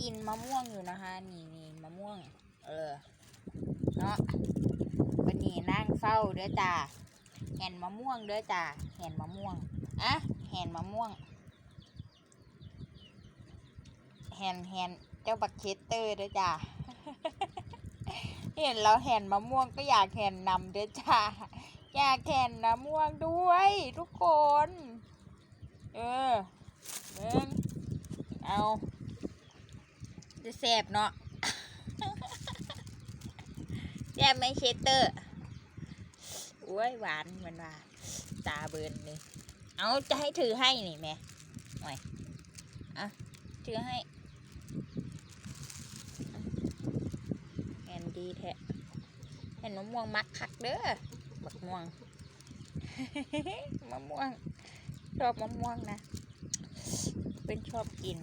กินมะม่วงอยู่นะคะนี่มะม่วงเนาะวันนี้นั่งเฝ้าเด้อจ้าแห่นมะม่วงเด้อจ้าแห่นมะม่วงอะแห่นมะม่วงแห่นเจ้าบักเคสเตอร์เด้อจ้า เห็นแล้วแห่นมะม่วงก็อยากแห่นนำเด้อจ้าอยากแห่นมะม่วงด้วยทุกคนเอาจะแสบเนาะ แย่ไหมเคสเตอร์โอ้ยหวานเหมือนว่าตาเบิร์นเลยเอาจะให้ถือให้นี่แม่หน่อยถือให้แอนดีแท้เห็นมะม่วงมักคักเด้อมะม่วง มะม่วงชอบมะม่วงนะเป็นชอบกิน